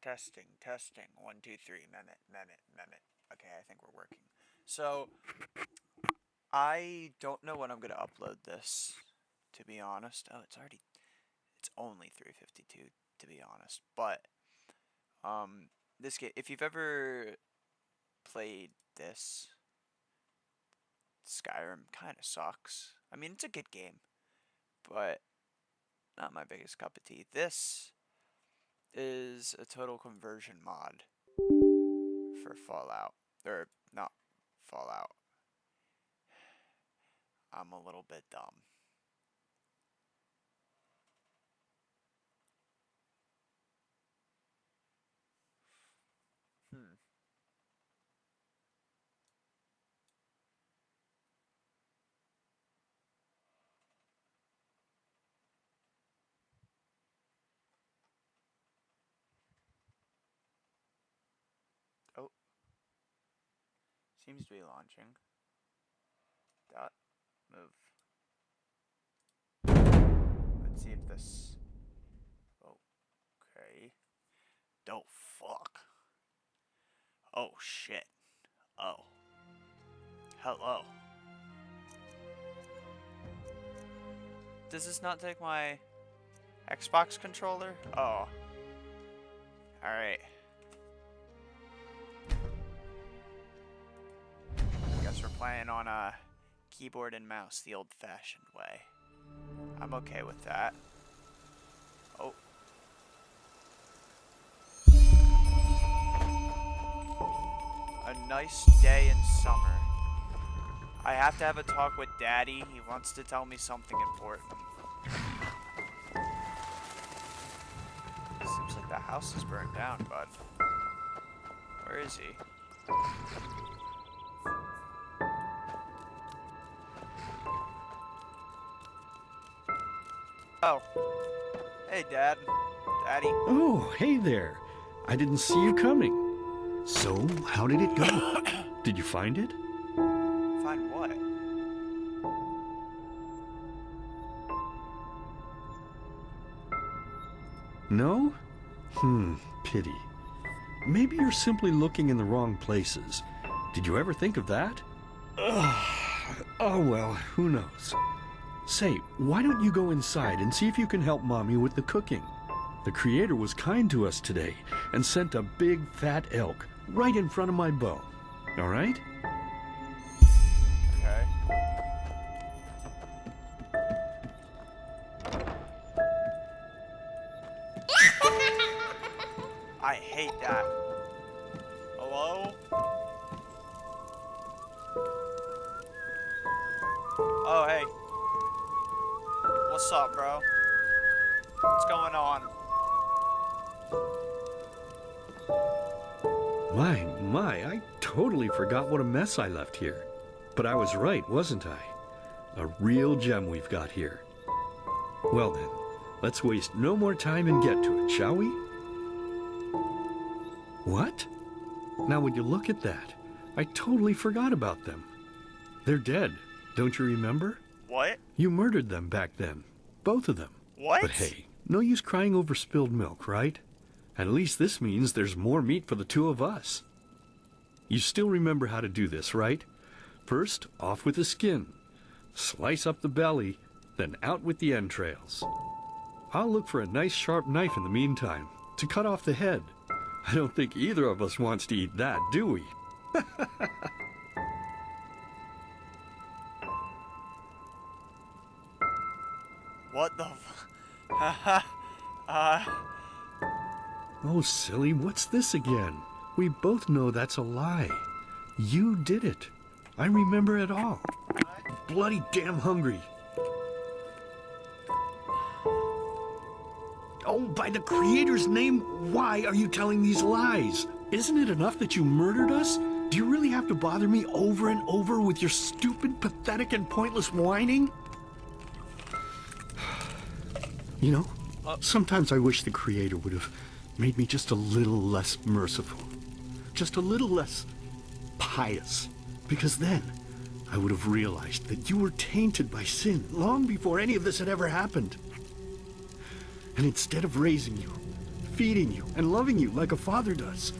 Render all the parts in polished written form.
Testing. 1, 2, 3. Mehmet. Okay, I think we're working. So, I don't know when I'm gonna upload this, to be honest. Oh, it's only 3:52, to be honest. But, this game, if you've ever played this, Skyrim kind of sucks. I mean, it's a good game, but not my biggest cup of tea. This is a total conversion mod for Fallout. Or, not Fallout. I'm a little bit dumb. Hmm. Oh, seems to be launching. Dot. Move. Let's see if this... Okay. Oh, fuck. Oh, shit. Oh. Hello. Does this not take my Xbox controller? Oh. Alright. Guess we're playing on a keyboard and mouse the old-fashioned way. I'm okay with that. Oh. A nice day in summer. I have to have a talk with Daddy. He wants to tell me something important. Seems like the house is burned down, bud. Where is he? Oh. Hey, Dad. Daddy. Oh, hey there. I didn't see you coming. So, how did it go? Did you find it? Find what? No? Pity. Maybe you're simply looking in the wrong places. Did you ever think of that? Oh well, who knows. Say, why don't you go inside and see if you can help Mommy with the cooking? The Creator was kind to us today and sent a big fat elk right in front of my bow. All right? Okay. I hate that. Hello? Oh, hey. What's up, bro? What's going on? My, I totally forgot what a mess I left here. But I was right, wasn't I? A real gem we've got here. Well then, let's waste no more time and get to it, shall we? What? Now would you look at that? I totally forgot about them. They're dead, don't you remember? What? You murdered them back then. Both of them. What? But hey, no use crying over spilled milk, right? At least this means there's more meat for the two of us. You still remember how to do this, right? First, off with the skin. Slice up the belly, then out with the entrails. I'll look for a nice sharp knife in the meantime, to cut off the head. I don't think either of us wants to eat that, do we? What the Oh, silly, what's this again? We both know that's a lie. You did it. I remember it all. Bloody damn hungry. Oh, by the Creator's name, why are you telling these lies? Isn't it enough that you murdered us? Do you really have to bother me over and over with your stupid, pathetic, and pointless whining? You know, sometimes I wish the Creator would have made me just a little less merciful. Just a little less pious. Because then I would have realized that you were tainted by sin long before any of this had ever happened. And instead of raising you, feeding you and loving you like a father does.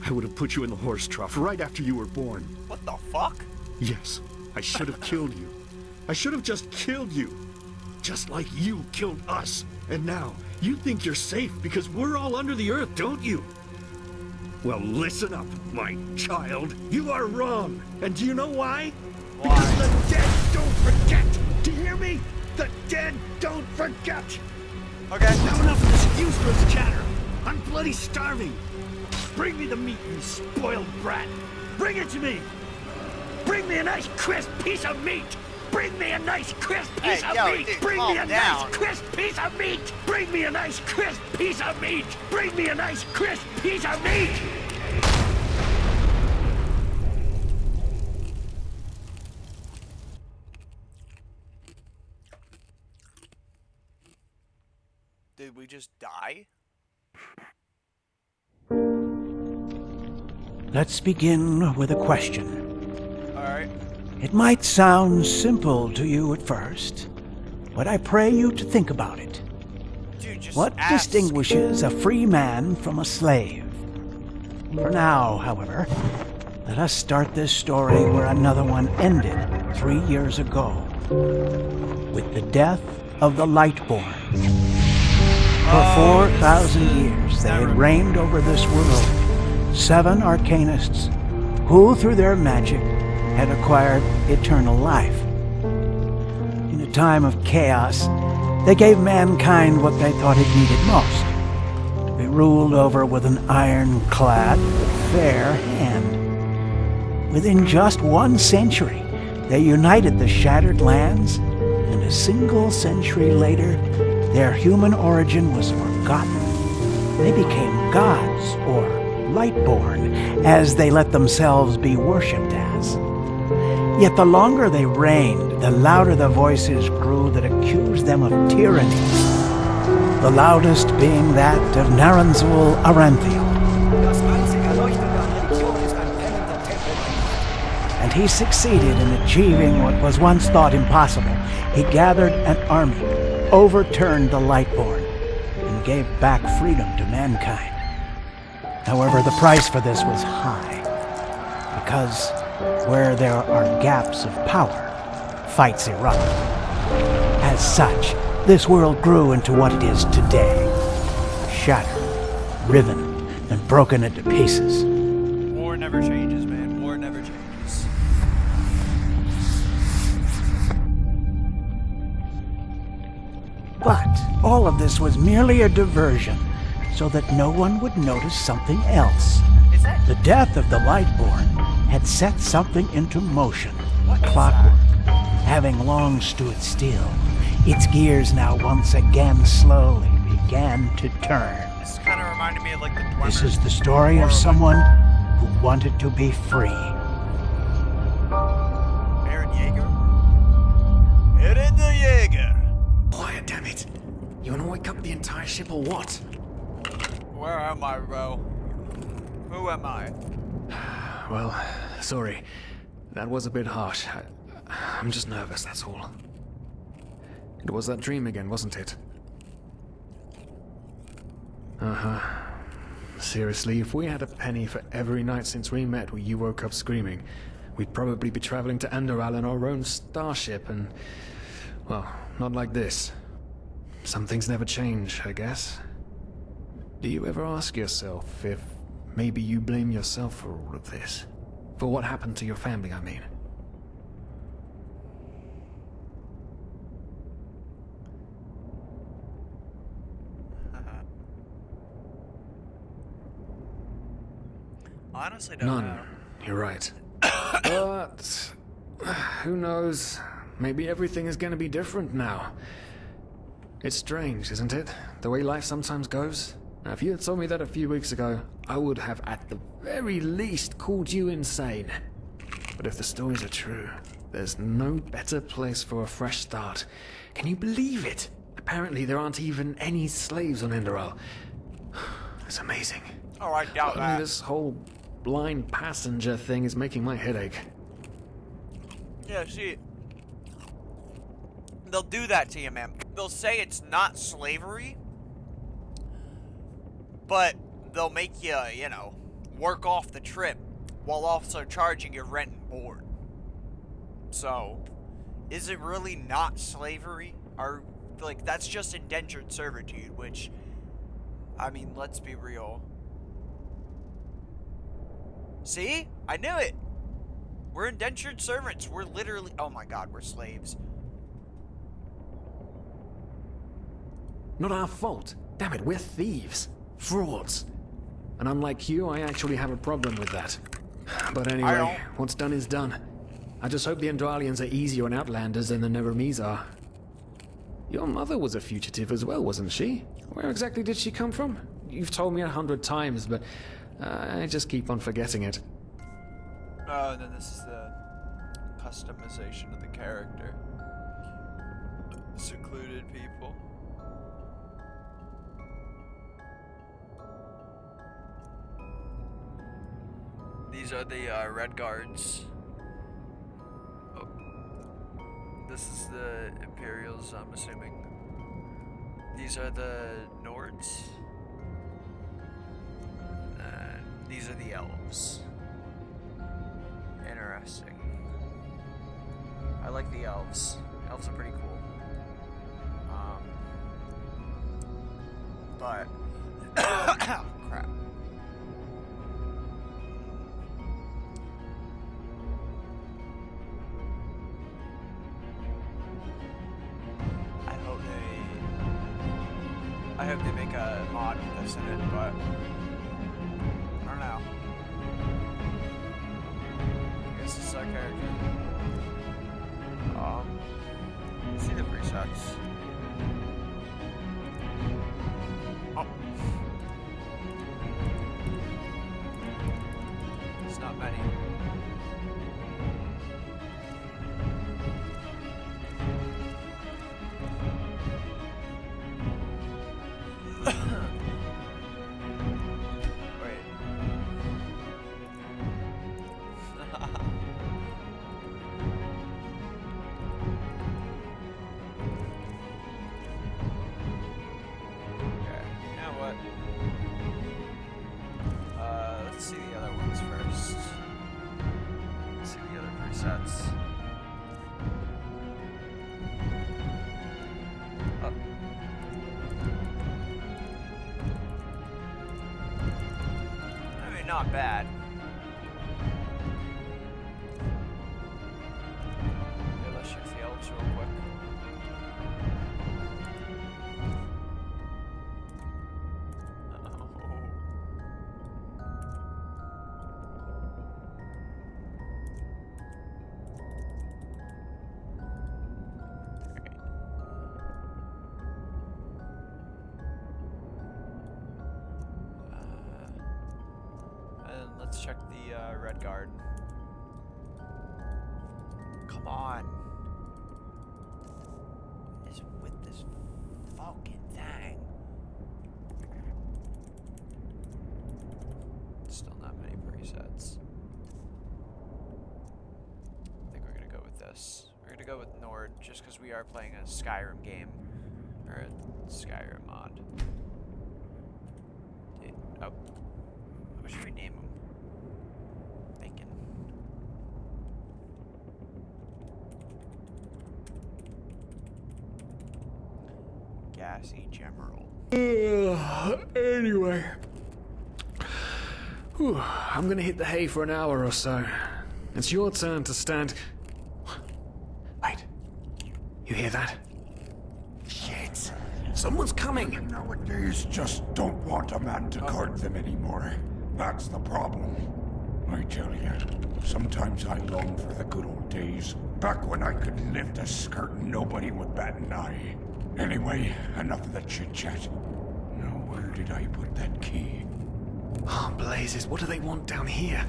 I would have put you in the horse trough right after you were born. What the fuck? Yes, I should have killed you. I should have just killed you. Just like you killed us. And now, you think you're safe because we're all under the earth, don't you? Well, listen up, my child. You are wrong. And do you know why? Why? Because the dead don't forget. Do you hear me? The dead don't forget. Okay. Now enough of this useless chatter. I'm bloody starving. Bring me the meat, you spoiled brat. Bring it to me. Bring me a nice crisp piece of meat. Bring me a nice crisp piece of meat! Dude, Bring me a down. nice crisp piece of meat! Bring me a nice crisp piece of meat! Bring me a nice crisp piece of meat! Did we just die? Let's begin with a question. Alright. It might sound simple to you at first, but I pray you to think about it. Dude, just What ask. distinguishes a free man from a slave? For now, however, let us start this story where another one ended 3 years ago, with the death of the Lightborn. For 4,000 years they had reigned over this world, 7 arcanists who, through their magic, had acquired eternal life. In a time of chaos, they gave mankind what they thought it needed most, to be ruled over with an ironclad, fair hand. Within just 1 century, they united the shattered lands, and a single century later, their human origin was forgotten. They became gods, or Lightborn, as they let themselves be worshipped as. Yet the longer they reigned, the louder the voices grew that accused them of tyranny. The loudest being that of Naranzul Aranthiel. And he succeeded in achieving what was once thought impossible. He gathered an army, overturned the Lightborn, and gave back freedom to mankind. However, the price for this was high, because where there are gaps of power, fights erupt. As such, this world grew into what it is today, shattered, riven, and broken into pieces. War never changes, man. War never changes. But all of this was merely a diversion, so that no one would notice something else. Is that The death of the Lightborn had set something into motion. What is Clockwork, having long stood still, its gears now once again slowly began to turn. This kind of reminded me of like the Dwemer. This is the story of someone who wanted to be free. Eren Yeager? Eren the Jaeger! Quiet, damn it. You wanna wake up the entire ship or what? Where am I, bro? Who am I? Well, sorry. That was a bit harsh. I'm just nervous, that's all. It was that dream again, wasn't it? Uh-huh. Seriously, if we had a penny for every night since we met where you woke up screaming, we'd probably be traveling to Enderal in our own starship and... well, not like this. Some things never change, I guess. Do you ever ask yourself if maybe you blame yourself for all of this? For what happened to your family, I mean? Honestly, don't None. know. You're right. But... who knows? Maybe everything is going to be different now. It's strange, isn't it? The way life sometimes goes. Now, if you had told me that a few weeks ago, I would have at the very least called you insane. But if the stories are true, there's no better place for a fresh start. Can you believe it? Apparently there aren't even any slaves on Enderal. It's amazing. Oh, I doubt Only that. this whole blind passenger thing is making my head ache. Yeah, see, they'll do that to you, man. They'll say it's not slavery, but they'll make you, you know, work off the trip while also charging your rent and board. So, is it really not slavery? Or, like, that's just indentured servitude, which, I mean, let's be real. See? I knew it! We're indentured servants. We're literally... Oh my god, we're slaves. Not our fault. Damn it, we're thieves. Frauds. And unlike you, I actually have a problem with that. But anyway, what's done is done. I just hope the Andralians are easier on Outlanders than the Neremes are. Your mother was a fugitive as well, wasn't she? Where exactly did she come from? You've told me 100 times, but I just keep on forgetting it. Oh, and then this is the customization of the character. Secluded people. These are the Red Guards. Oh. This is the Imperials, I'm assuming. These are the Nords. And these are the Elves. Interesting. I like the Elves. Elves are pretty cool. But... oh, crap. I hope they make a mod with this in it, but I don't know. I guess this is our character. Let's see the presets. Oh. It's not many. Not bad. Okay, let's check the elves real quick. Let's check the Red Guard. Come on. What is with this fucking thing? Still not many presets. I think we're gonna go with this. We're gonna go with Nord just because we are playing a Skyrim game. Or a Skyrim mod. Dude, oh. What should we name him? Gassy General. Anyway. Whew, I'm gonna hit the hay for an hour or so. It's your turn to stand... Wait. You hear that? Shit. Someone's coming! Nowadays just don't want a man to guard them anymore. That's the problem. I tell you, sometimes I long for the good old days. Back when I could lift a skirt and nobody would bat an eye. Anyway, enough of the chit-chat. Now, where did I put that key? Oh, blazes, what do they want down here?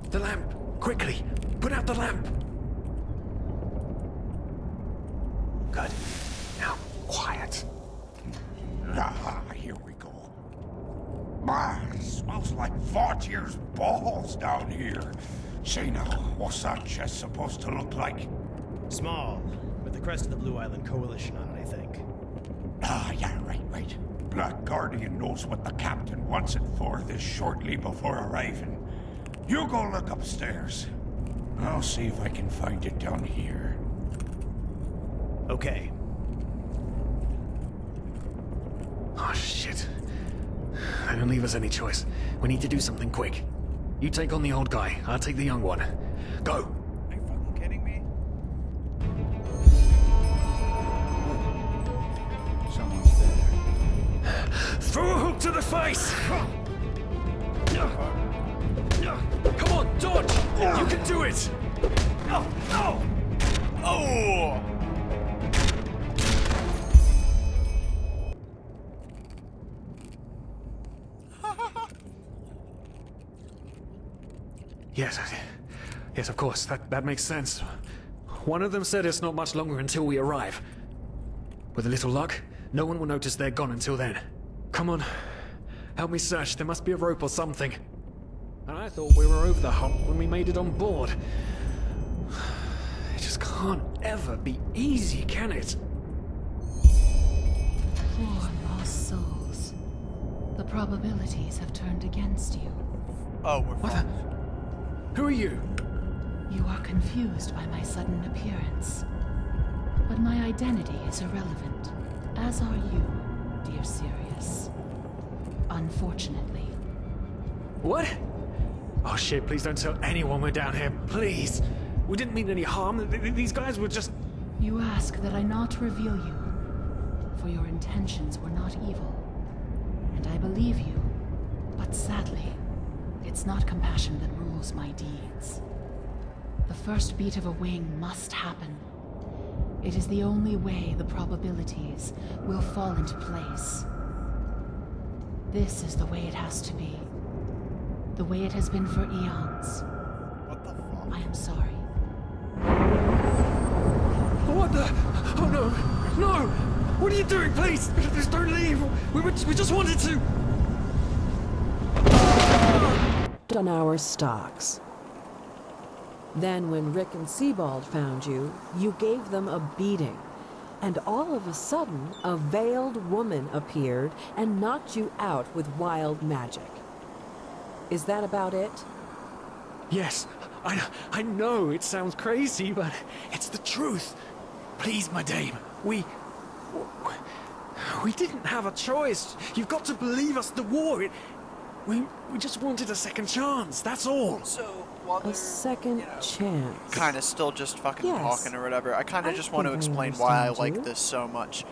The lamp! Quickly! Put out the lamp! Good. Now, quiet. Ah, here we go. Man, it smells like Vaughtier's balls down here. Say now, what's that chest supposed to look like? Small, with the crest of the Blue Island Coalition on it, I think. Ah, yeah, right. Black Guardian knows what the captain wants it for this shortly before arriving. You go look upstairs. I'll see if I can find it down here. Okay. Oh, shit. They don't leave us any choice. We need to do something quick. You take on the old guy, I'll take the young one. Go! Are you fucking kidding me? Someone's there. Throw a hook to the face! Come on, dodge! You can do it! Oh! Yes, of course. That makes sense. One of them said it's not much longer until we arrive. With a little luck, no one will notice they're gone until then. Come on. Help me search. There must be a rope or something. And I thought we were over the hump when we made it on board. It just can't ever be easy, can it? Poor lost souls. The probabilities have turned against you. Oh, we're What fucked. the? Who are you? You are confused by my sudden appearance. But my identity is irrelevant, as are you, dear Sirius. Unfortunately. What? Oh shit, please don't tell anyone we're down here, please. We didn't mean any harm. These guys were just... You ask that I not reveal you, for your intentions were not evil. And I believe you, but sadly, it's not compassion that rules my deeds. The first beat of a wing must happen. It is the only way the probabilities will fall into place. This is the way it has to be. The way it has been for eons. What the fuck? I am sorry. What the? Oh no! No! What are you doing, please? Just don't leave! We just wanted to... On our stocks. Then when Rick and Sebald found you, you gave them a beating. And all of a sudden, a veiled woman appeared and knocked you out with wild magic. Is that about it? Yes, I know it sounds crazy, but it's the truth. Please, my dame, we didn't have a choice. You've got to believe us, the war, we just wanted a second chance, that's all. So, while A they're, second chance. kind of still just fucking Yes. talking or whatever, I kind of I just want to think I explain why I understand like you. this so much.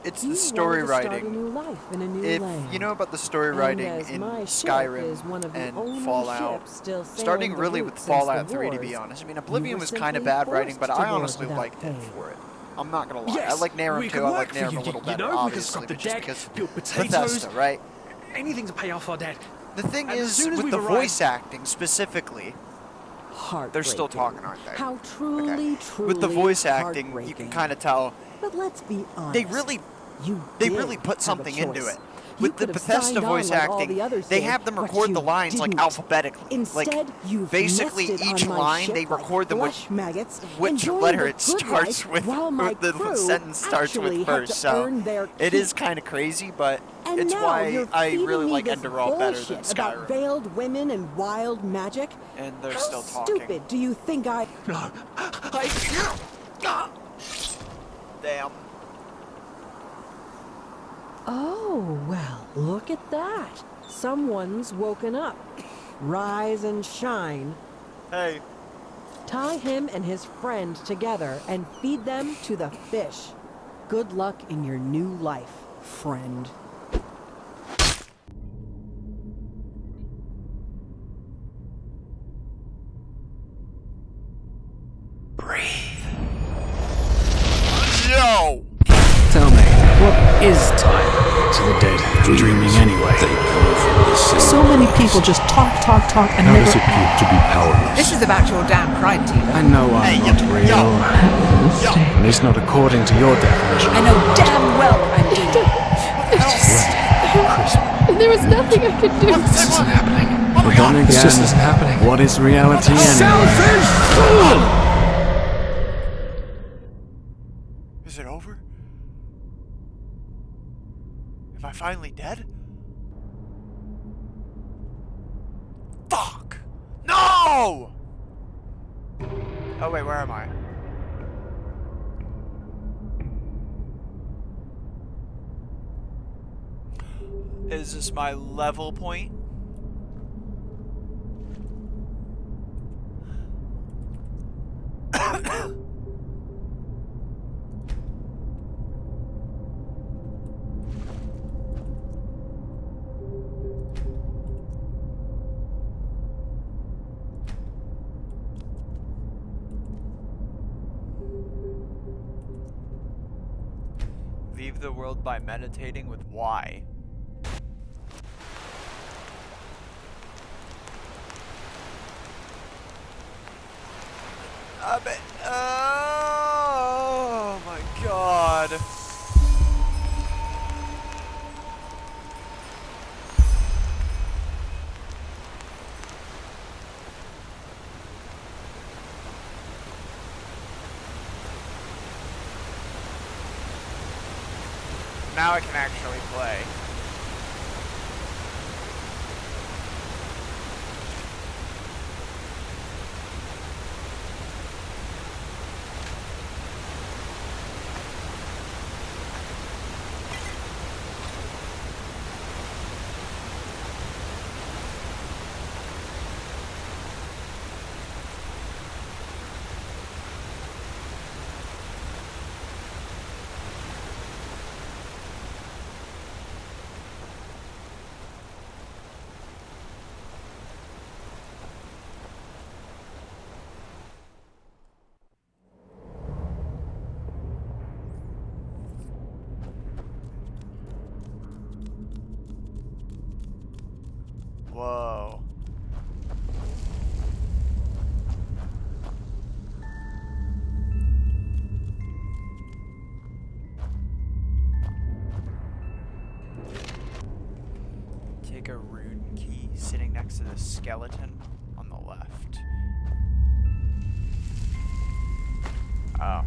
It's You the story wanted to start a writing. new life in a new If land. you know about the story And writing as in my ship Skyrim is one of the and only Fallout, ships still sailing starting the really route with since Fallout the 3, to be wars, honest. I mean, you Oblivion were was kind of simply bad writing, forced but to I war honestly without liked it pay. for it. I'm not gonna lie. I Yes, like Nehrim we too. could I work like for Nehrim you, a little you better, know, we could obviously, scrub the but just deck, because build potatoes. Bethesda, right? Anything to pay off our debt. The thing And as is, soon as with we've the arrived- voice acting specifically, they're still Heartbreaking. talking, aren't they? How truly, truly with the voice acting, you heartbreaking. can kind of tell But let's be honest. they really They really put something into it. You With the could have Bethesda signed on voice like all acting, the others they did, have them but record the you lines like didn't. alphabetically. Instead, Like you've basically nested each on my line ship they like record them with flesh maggots, which enjoying letter the it good starts life with, while my what the crew sentence starts actually with had first. to So earn their it keep. is kind of crazy, but And it's now why you're I feeding really me like this Enderal better than bullshit about Skyrim. veiled women and wild magic. And they're How still talking. stupid do you think I? No, Damn. Oh, well, look at that. Someone's woken up. Rise and shine. Hey. Tie him and his friend together and feed them to the fish. Good luck in your new life, friend. Yo! Tell me, what is time to the dead? Dreaming anyway. So many people just talk, and How never does it feel to be powerless? This is about your damn pride, Tina. I know I'm not real. Yo! At least not according to your definition. I know damn well I'm Tina. There was nothing I could do. This isn't happening. We're done again. This just isn't happening. What is reality anyway? Is it over? Am I finally dead? Fuck! No! Oh wait, where am I? Is this my level point? Leave the world by meditating with why? Oh my god. Now I can actually play. Whoa. Take a rune key sitting next to the skeleton on the left. Oh.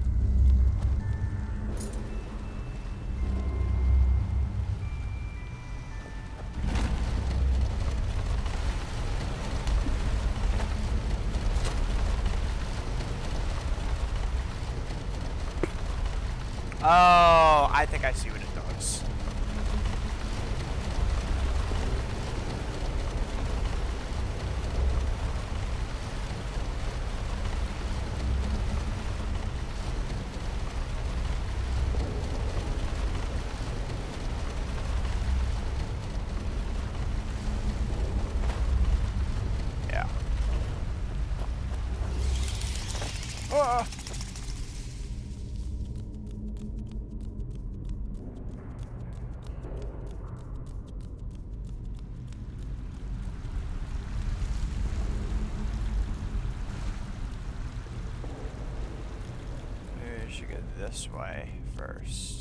Oh, I think I see what it does. Yeah. Ah! Maybe I should go this way first.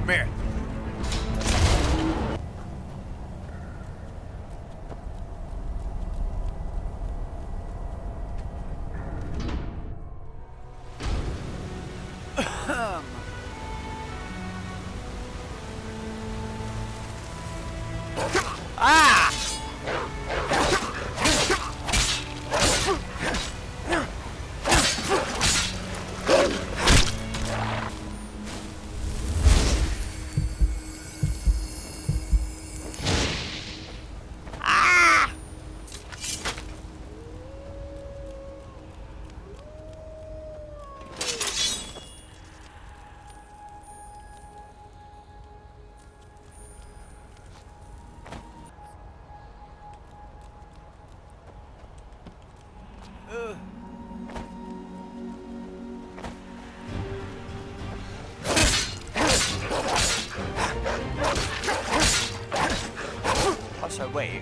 Come here. Ah! Also, wait.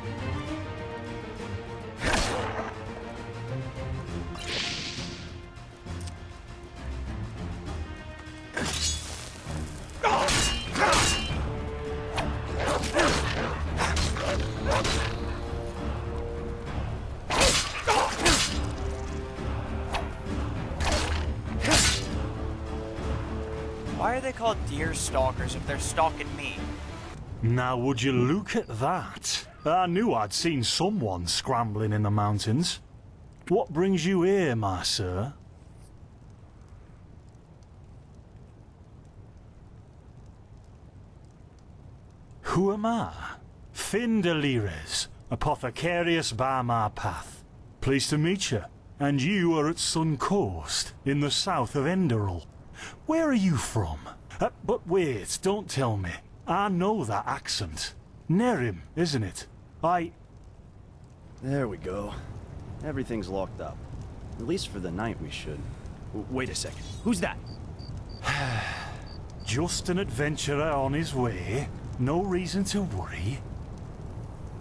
Why are they called deer stalkers if they're stalking me? Now would you look at that? I knew I'd seen someone scrambling in the mountains. What brings you here, my sir? Who am I? Finn de Lires, apothecarius by my path. Pleased to meet you. And you are at Sun Coast, in the south of Enderal. Where are you from? But wait, don't tell me. I know that accent. Nerim, isn't it? There we go. Everything's locked up. At least for the night we should. Wait a second. Who's that? Just an adventurer on his way. No reason to worry.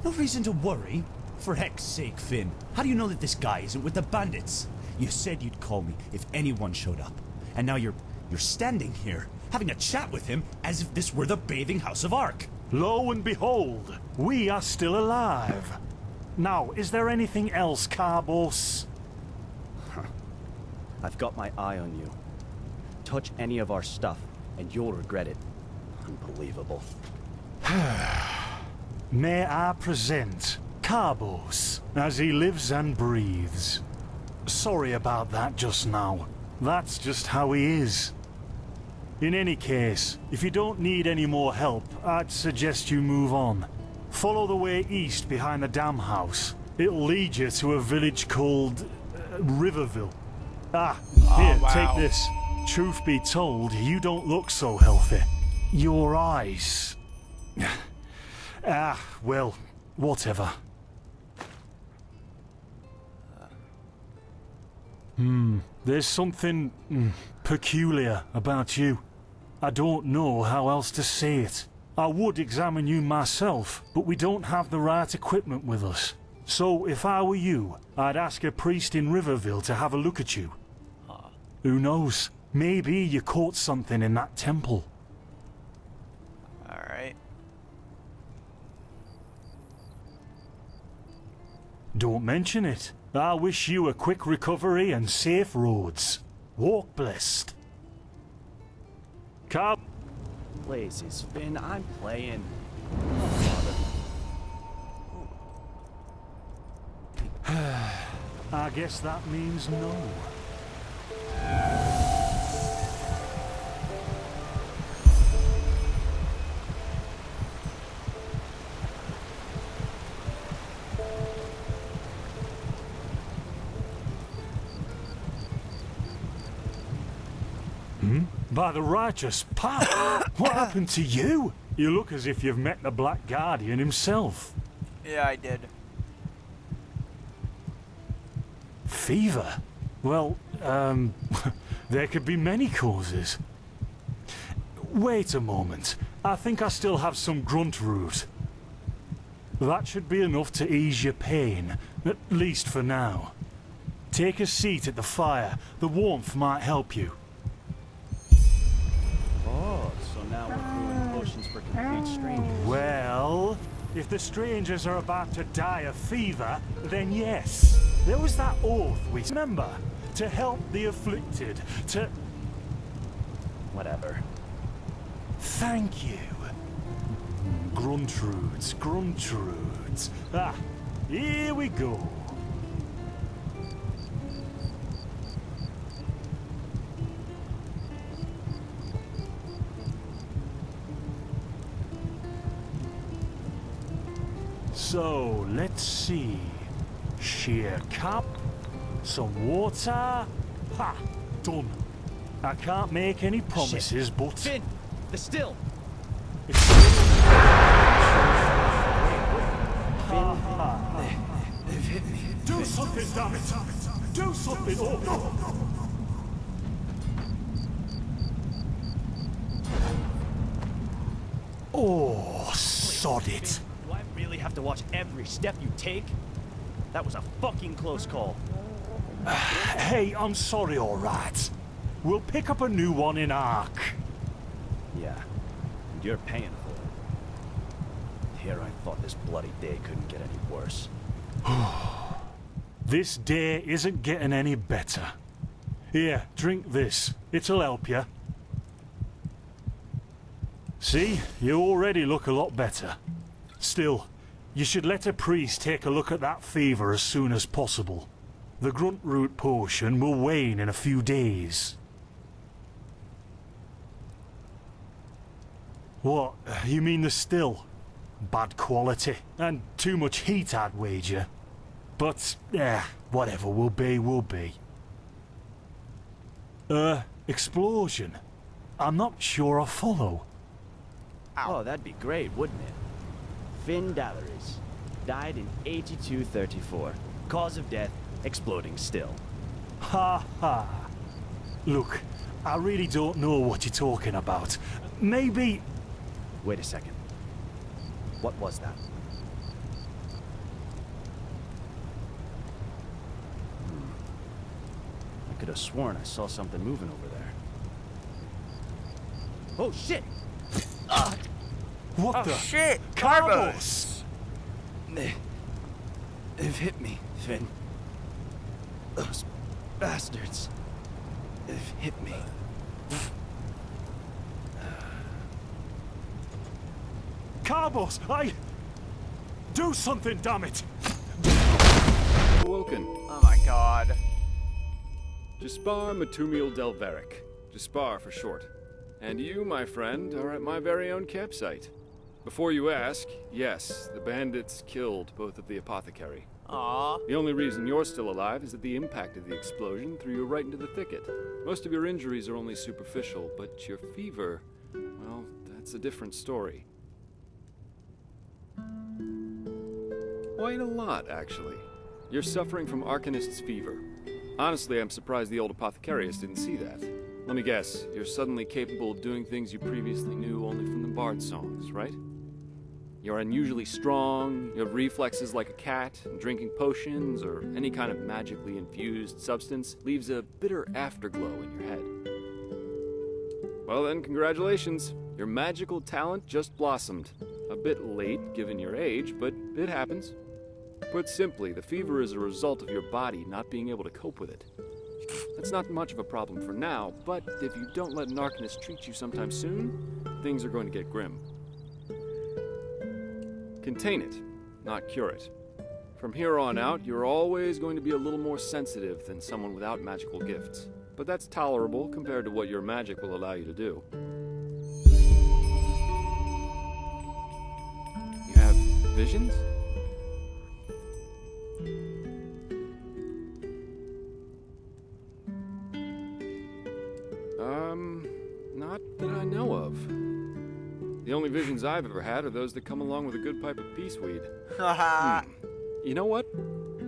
No reason to worry? For heck's sake, Finn. How do you know that this guy isn't with the bandits? You said you'd call me if anyone showed up. And now you're standing here, having a chat with him as if this were the bathing house of Ark. Lo and behold, we are still alive. Now, is there anything else, Carbos? I've got my eye on you. Touch any of our stuff, and you'll regret it. Unbelievable. May I present Carbos, as he lives and breathes. Sorry about that just now. That's just how he is. In any case, if you don't need any more help, I'd suggest you move on. Follow the way east behind the dam house. It'll lead you to a village called Riverville. Here, wow. take this. Truth be told, you don't look so healthy. Your eyes... well, whatever. There's something peculiar about you. I don't know how else to say it. I would examine you myself, but we don't have the right equipment with us. So if I were you, I'd ask a priest in Riverville to have a look at you. Who knows? Maybe you caught something in that temple. Alright. Don't mention it. I wish you a quick recovery and safe roads. Walk blessed. Carb. Blazes, Finn, I'm playing. I guess that means no. By the righteous path! What happened to you? You look as if you've met the Black Guardian himself. Yeah, I did. Fever? Well, there could be many causes. Wait a moment. I think I still have some grunt root. That should be enough to ease your pain, at least for now. Take a seat at the fire. The warmth might help you. Oh, so now we're brewing potions for complete strangers. Well, if the strangers are about to die of fever, then yes. There was that oath we remember. To help the afflicted, to... Whatever. Thank you. Gruntrudes, Gruntrudes. Ah, here we go. So, let's see. Sheer cup, some water. Ha! Done. I can't make any promises, Shit. but... Finn! The still! Do something, damn it! Do something! Oh, no! Oh, sod it. Do I really have to watch every step you take? That was a fucking close call. Hey, I'm sorry, alright. We'll pick up a new one in Ark. Yeah, and you're paying for it. Here I thought this bloody day couldn't get any worse. This day isn't getting any better. Here, drink this. It'll help you. See, you already look a lot better. Still, you should let a priest take a look at that fever as soon as possible. The grunt root potion will wane in a few days. What? You mean the still? Bad quality, and too much heat, I'd wager. But, whatever will be, will be. Explosion? I'm not sure I follow. Oh, that'd be great, wouldn't it? Finn Dalaris died in 8234. Cause of death, exploding still. Ha ha. Look, I really don't know what you're talking about. Maybe... Wait a second. What was that? I could have sworn I saw something moving over there. Oh shit! What Oh the... shit! Carbos! They've hit me, Finn. Those bastards. They've hit me. Carbos, do something, damn it! Woken. Oh my god. Jaspar Matumiel Delveric. Jaspar for short. And you, my friend, are at my very own campsite. Before you ask, yes, the bandits killed both of the apothecary. Aww. The only reason you're still alive is that the impact of the explosion threw you right into the thicket. Most of your injuries are only superficial, but your fever, well, that's a different story. Quite a lot, actually. You're suffering from Arcanist's fever. Honestly, I'm surprised the old apothecarius didn't see that. Let me guess, you're suddenly capable of doing things you previously knew only from the bard songs, right? You're unusually strong, you have reflexes like a cat, and drinking potions or any kind of magically infused substance leaves a bitter afterglow in your head. Well then, congratulations. Your magical talent just blossomed. A bit late, given your age, but it happens. Put simply, the fever is a result of your body not being able to cope with it. That's not much of a problem for now, but if you don't let an Arcanist treat you sometime soon, things are going to get grim. Contain it, not cure it. From here on out, you're always going to be a little more sensitive than someone without magical gifts. But that's tolerable compared to what your magic will allow you to do. You have visions? Not that I know of. The only visions I've ever had are those that come along with a good pipe of peaceweed. You know what?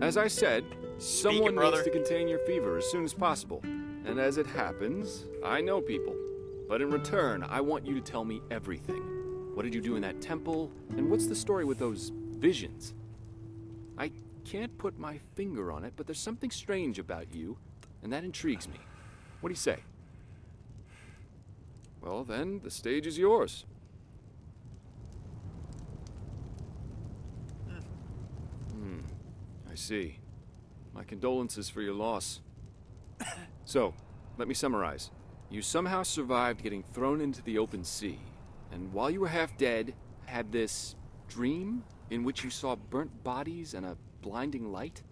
As I said, someone needs to contain your fever as soon as possible. And as it happens, I know people. But in return, I want you to tell me everything. What did you do in that temple? And what's the story with those visions? I can't put my finger on it, but there's something strange about you, and that intrigues me. What do you say? Well, then, the stage is yours. I see. My condolences for your loss. So, let me summarize. You somehow survived getting thrown into the open sea, and while you were half dead, had this dream in which you saw burnt bodies and a blinding light?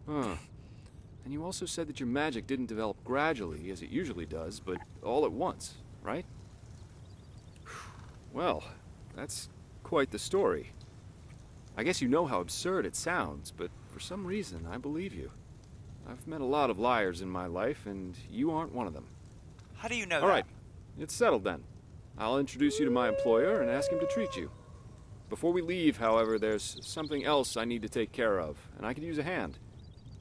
Huh. And you also said that your magic didn't develop gradually, as it usually does, but all at once, right? Well, that's quite the story. I guess you know how absurd it sounds, but for some reason, I believe you. I've met a lot of liars in my life, and you aren't one of them. How do you know that? All right, it's settled then. I'll introduce you to my employer and ask him to treat you. Before we leave, however, there's something else I need to take care of, and I could use a hand.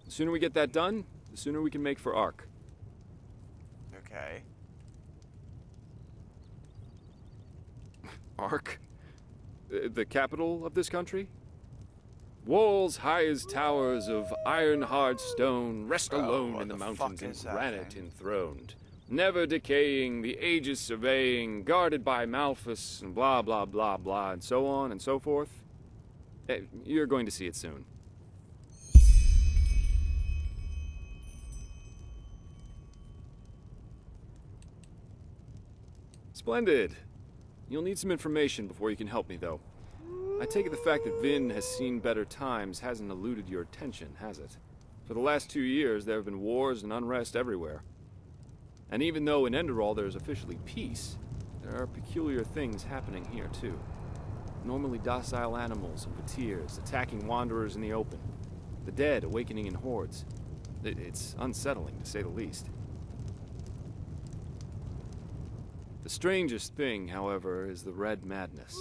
The sooner we get that done, the sooner we can make for Ark. Okay. Ark? The capital of this country? Walls high as towers of iron-hard stone rest alone in the mountains and granite enthroned. Never decaying, the ages surveying, guarded by Malphus, and blah, blah, blah, blah, and so on and so forth. You're going to see it soon. Splendid. You'll need some information before you can help me, though. I take it the fact that Vin has seen better times hasn't eluded your attention, has it? For the last 2 years, there have been wars and unrest everywhere. And even though in Enderal there is officially peace, there are peculiar things happening here, too. Normally docile animals and fateers attacking wanderers in the open. The dead awakening in hordes. It's unsettling, to say the least. The strangest thing, however, is the Red Madness.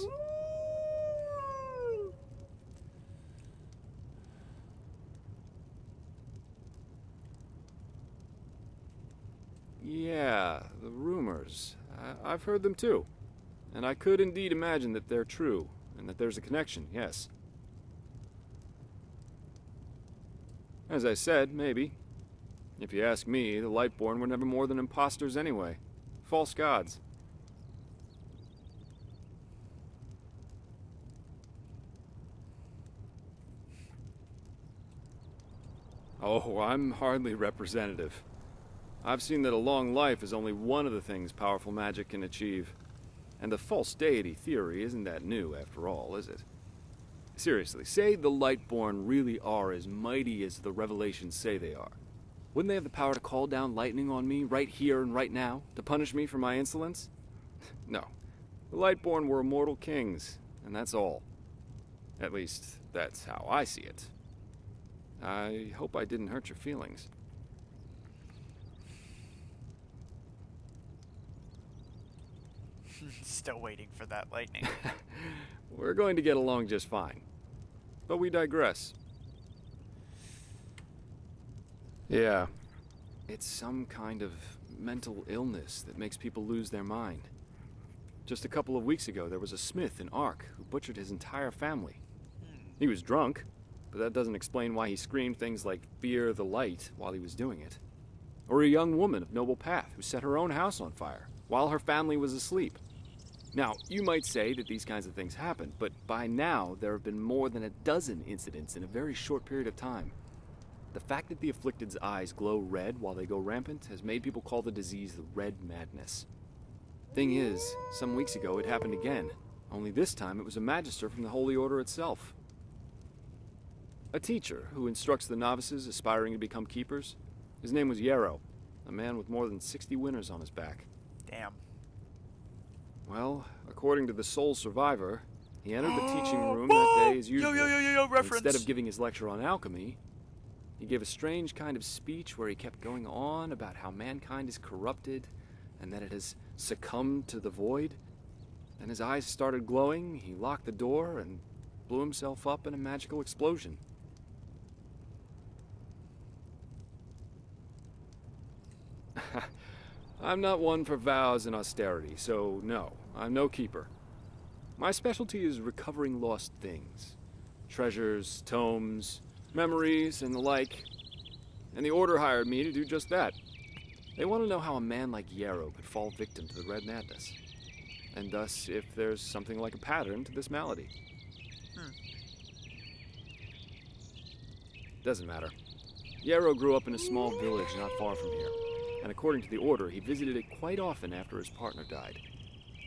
Yeah, the rumors. I've heard them too. And I could indeed imagine that they're true, and that there's a connection, yes. As I said, maybe. If you ask me, the Lightborn were never more than imposters anyway. False gods. Oh, I'm hardly representative. I've seen that a long life is only one of the things powerful magic can achieve. And the false deity theory isn't that new, after all, is it? Seriously, say the Lightborn really are as mighty as the revelations say they are. Wouldn't they have the power to call down lightning on me right here and right now, to punish me for my insolence? No. The Lightborn were immortal kings, and that's all. At least, that's how I see it. I hope I didn't hurt your feelings. Still waiting for that lightning. We're going to get along just fine. But we digress. Yeah. It's some kind of mental illness that makes people lose their mind. Just a couple of weeks ago, there was a smith in Ark who butchered his entire family. He was drunk, but that doesn't explain why he screamed things like "Fear the light" while he was doing it. Or a young woman of noble path who set her own house on fire while her family was asleep. Now, you might say that these kinds of things happen, but by now there have been more than a dozen incidents in a very short period of time. The fact that the afflicted's eyes glow red while they go rampant has made people call the disease the Red Madness. Thing is, some weeks ago it happened again, only this time it was a magister from the Holy Order itself. A teacher who instructs the novices aspiring to become keepers. His name was Yarrow, a man with more than 60 winners on his back. Damn. Well, according to the sole survivor, he entered the teaching room that day as usual. Reference. Instead of giving his lecture on alchemy, he gave a strange kind of speech where he kept going on about how mankind is corrupted and that it has succumbed to the void. Then his eyes started glowing, he locked the door and blew himself up in a magical explosion. I'm not one for vows and austerity, so no, I'm no keeper. My specialty is recovering lost things. Treasures, tomes, memories, and the like. And the Order hired me to do just that. They want to know how a man like Yarrow could fall victim to the Red Madness. And thus, if there's something like a pattern to this malady. Doesn't matter. Yarrow grew up in a small village not far from here. And according to the Order, he visited it quite often after his partner died.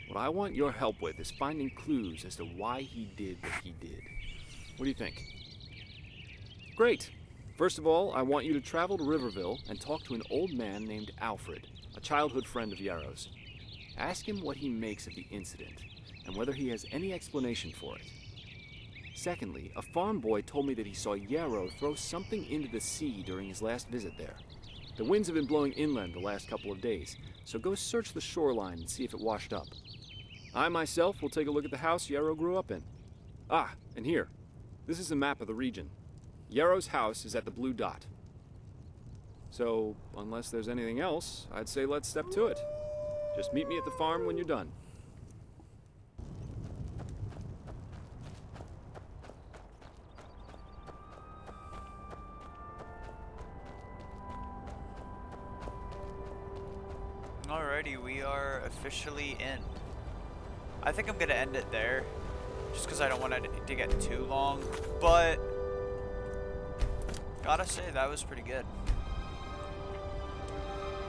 What I want your help with is finding clues as to why he did what he did. What do you think? Great. First of all, I want you to travel to Riverville and talk to an old man named Alfred, a childhood friend of Yarrow's. Ask him what he makes of the incident, and whether he has any explanation for it. Secondly, a farm boy told me that he saw Yarrow throw something into the sea during his last visit there. The winds have been blowing inland the last couple of days, so go search the shoreline and see if it washed up. I myself will take a look at the house Yarrow grew up in. Ah, and here. This is a map of the region. Yarrow's house is at the blue dot. So, unless there's anything else, I'd say let's step to it. Just meet me at the farm when you're done. Alrighty, we are officially in. I think I'm gonna end it there, just because I don't want it to get too long, but gotta say that was pretty good.